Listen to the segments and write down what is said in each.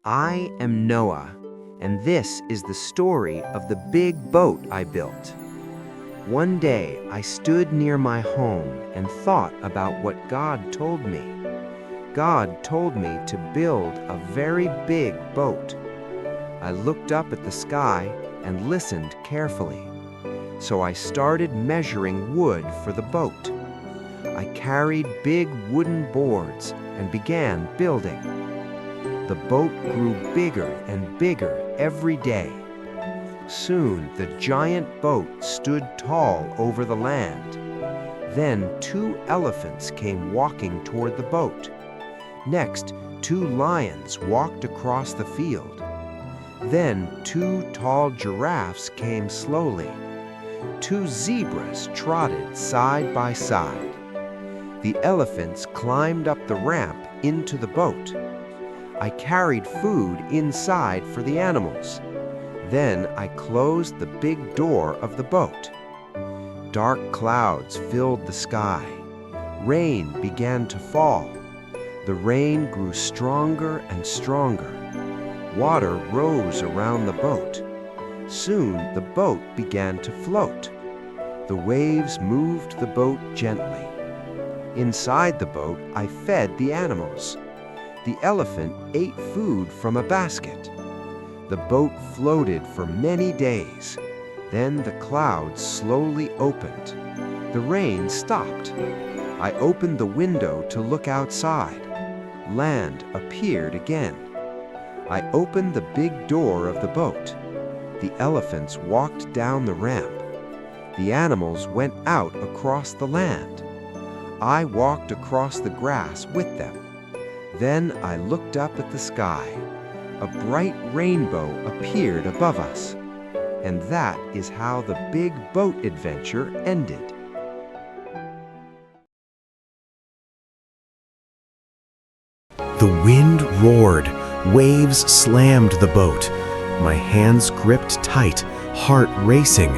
I am Noah, and this is the story of the big boat I built. One day, I stood near my home and thought about what God told me. God told me to build a very big boat. I looked up at the sky and listened carefully. So I started measuring wood for the boat. I carried big wooden boards and began building. The boat grew bigger and bigger every day. Soon the giant boat stood tall over the land. Then 2 elephants came walking toward the boat. Next, 2 lions walked across the field. Then 2 tall giraffes came slowly. 2 zebras trotted side by side. The elephants climbed up the ramp into the boat. I carried food inside for the animals. Then I closed the big door of the boat. Dark clouds filled the sky. Rain began to fall. The rain grew stronger and stronger. Water rose around the boat. Soon the boat began to float. The waves moved the boat gently. Inside the boat, I fed the animals. The elephant ate food from a basket. The boat floated for many days. Then the clouds slowly opened. The rain stopped. I opened the window to look outside. Land appeared again. I opened the big door of the boat. The elephants walked down the ramp. The animals went out across the land. I walked across the grass with them. Then I looked up at the sky. A bright rainbow appeared above us. And that is how the big boat adventure ended. The wind roared, waves slammed the boat. My hands gripped tight, heart racing.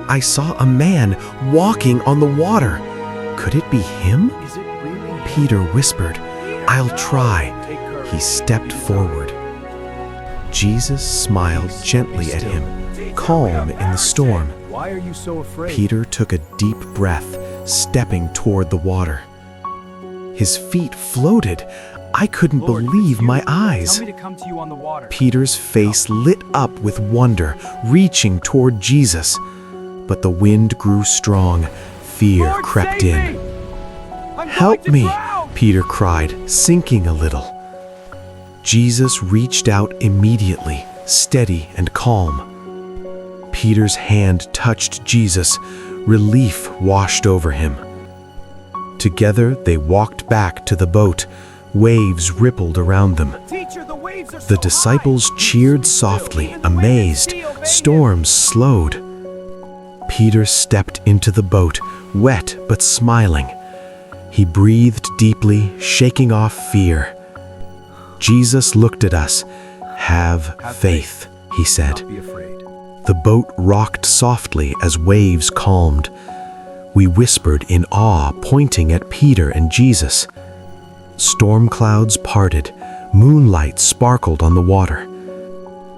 I saw a man walking on the water. Could it be him? Peter whispered, "I'll try." He stepped forward. Jesus smiled gently at him, calm in the storm. Why are you so afraid? Peter took a deep breath, stepping toward the water. His feet floated. I couldn't believe my eyes. Tell me to come to you on the water. Peter's face lit up with wonder, reaching toward Jesus. But the wind grew strong. Fear Lord, crept save in. me! I'm "Help going to me!" drown! Peter cried, sinking a little. Jesus reached out immediately, steady and calm. Peter's hand touched Jesus. Relief washed over him. Together they walked back to the boat. Waves rippled around them. Teacher, the waves are The so disciples high. cheered softly, amazed. Storms slowed. Peter stepped into the boat, wet but smiling. He breathed deeply, shaking off fear. Jesus looked at us. "Have faith," he said. Don't be afraid. The boat rocked softly as waves calmed. We whispered in awe, pointing at Peter and Jesus. Storm clouds parted. Moonlight sparkled on the water.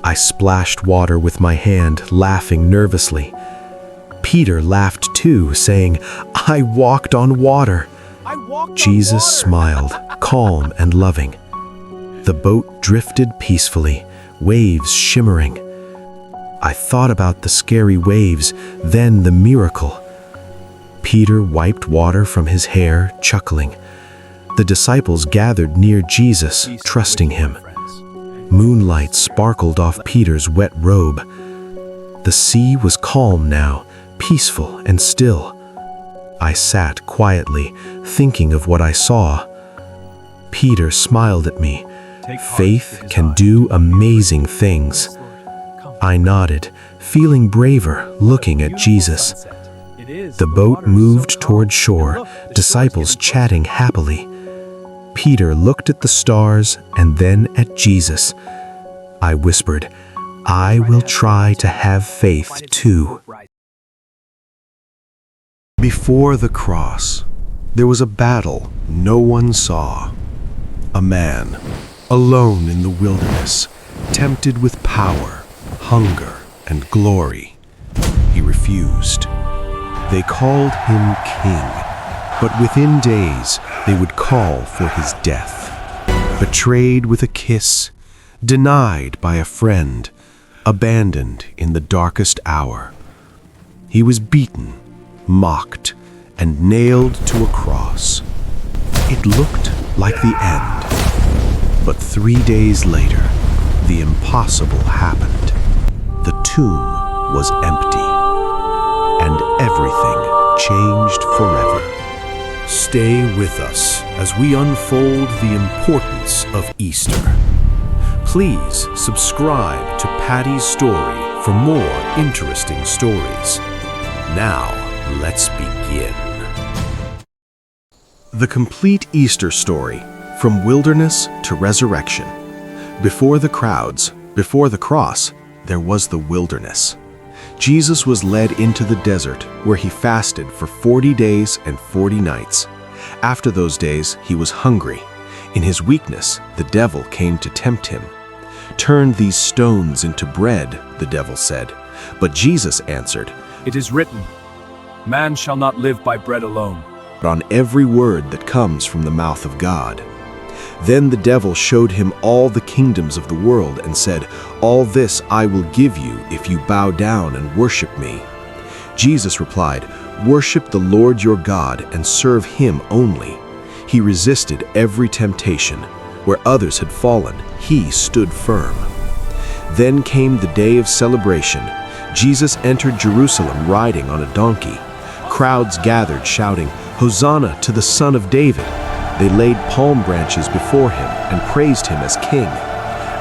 I splashed water with my hand, laughing nervously. Peter laughed too, saying, "I walked on water." I walked Jesus on water. smiled, calm and loving. The boat drifted peacefully, waves shimmering. I thought about the scary waves, then the miracle. Peter wiped water from his hair, chuckling. The disciples gathered near Jesus, trusting him. Moonlight sparkled off Peter's wet robe. The sea was calm now, peaceful and still. I sat quietly, thinking of what I saw. Peter smiled at me. Faith can do amazing things. I nodded, feeling braver, looking at Jesus. The boat moved toward shore, disciples chatting happily. Peter looked at the stars and then at Jesus. I whispered, "I will try to have faith too." Before the cross, there was a battle no one saw. A man, alone in the wilderness, tempted with power, hunger, and glory. He refused. They called him king, but within days they would call for his death. Betrayed with a kiss, denied by a friend, abandoned in the darkest hour. He was beaten, mocked, and nailed to a cross. It looked like the end. But 3 days later, the impossible happened. The tomb was empty, and everything changed forever. Stay with us as we unfold the importance of Easter. Please subscribe to Paddi's Story for more interesting stories. Now, let's begin. The complete Easter story, from wilderness to resurrection. Before the crowds, before the cross, there was the wilderness. Jesus was led into the desert where he fasted for 40 days and 40 nights. After those days, he was hungry. In his weakness, the devil came to tempt him. "Turn these stones into bread," the devil said. But Jesus answered, It is written, man shall not live by bread alone. "But on every word that comes from the mouth of God." Then the devil showed him all the kingdoms of the world and said, "All this I will give you if you bow down and worship me." Jesus replied, "Worship the Lord your God and serve him only." He resisted every temptation. Where others had fallen, he stood firm. Then came the day of celebration. Jesus entered Jerusalem riding on a donkey. Crowds gathered shouting, "Hosanna to the Son of David." They laid palm branches before him and praised him as king.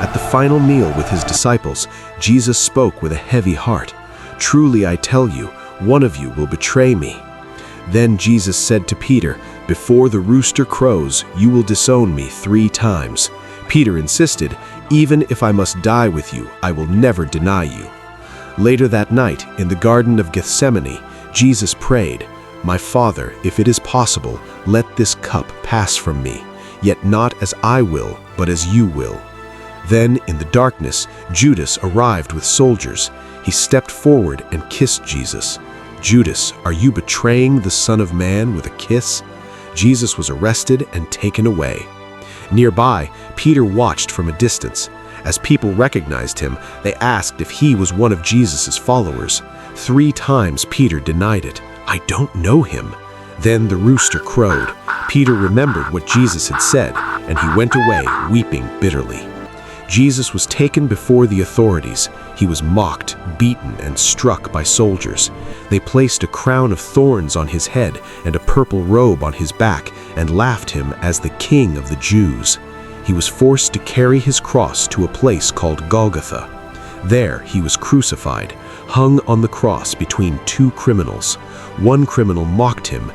At the final meal with his disciples, Jesus spoke with a heavy heart. "Truly I tell you, one of you will betray me." Then Jesus said to Peter, "Before the rooster crows, you will disown me 3 times." Peter insisted, "Even if I must die with you, I will never deny you." Later that night, in the Garden of Gethsemane, Jesus prayed, "My Father, if it is possible, let this cup pass from me, yet not as I will, but as you will." Then, in the darkness, Judas arrived with soldiers. He stepped forward and kissed Jesus. "Judas, are you betraying the Son of Man with a kiss?" Jesus was arrested and taken away. Nearby, Peter watched from a distance. As people recognized him, they asked if he was one of Jesus' followers. 3 times Peter denied it. "I don't know him." Then the rooster crowed. Peter remembered what Jesus had said, and he went away weeping bitterly. Jesus was taken before the authorities. He was mocked, beaten, and struck by soldiers. They placed a crown of thorns on his head and a purple robe on his back and laughed him as the King of the Jews. He was forced to carry his cross to a place called Golgotha. There he was crucified, hung on the cross between 2 criminals. One criminal mocked him.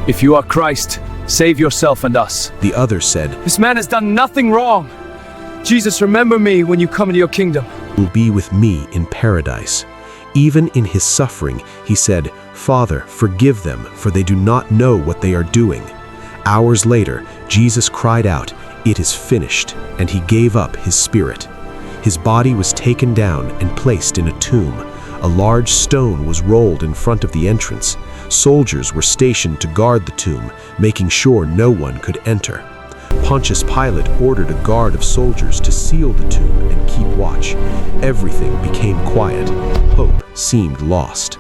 If you are Christ, save yourself and us. The other said, This man has done nothing wrong. Jesus, remember me when you come into your kingdom. "Will be with me in paradise." Even in his suffering, he said, "Father, forgive them, for they do not know what they are doing." Hours later, Jesus cried out, "It is finished," and he gave up his spirit. His body was taken down and placed in a tomb. A large stone was rolled in front of the entrance. Soldiers were stationed to guard the tomb, making sure no one could enter. Pontius Pilate ordered a guard of soldiers to seal the tomb and keep watch. Everything became quiet. Hope seemed lost.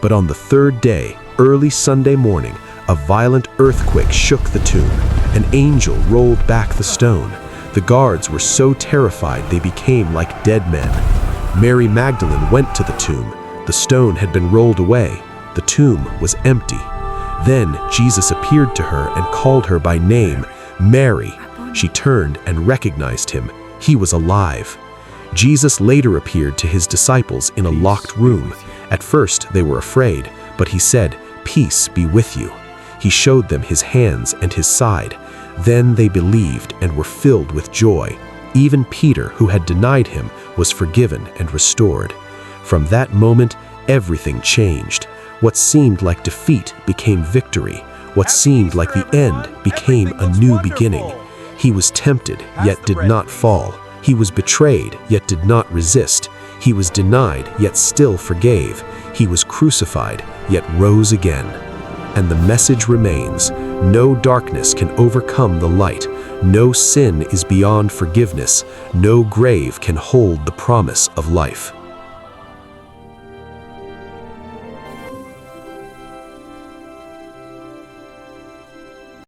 But on the 3rd day, early Sunday morning, a violent earthquake shook the tomb. An angel rolled back the stone. The guards were so terrified they became like dead men. Mary Magdalene went to the tomb. The stone had been rolled away. The tomb was empty. Then Jesus appeared to her and called her by name, "Mary." She turned and recognized him. He was alive. Jesus later appeared to his disciples in a locked room. At first they were afraid, but he said, "Peace be with you." He showed them his hands and his side. Then they believed and were filled with joy. Even Peter, who had denied him, was forgiven and restored. From that moment, everything changed. What seemed like defeat became victory. What seemed like the end became a new beginning. He was tempted, yet did not fall. He was betrayed, yet did not resist. He was denied, yet still forgave. He was crucified, yet rose again. And the message remains: no darkness can overcome the light. No sin is beyond forgiveness. No grave can hold the promise of life.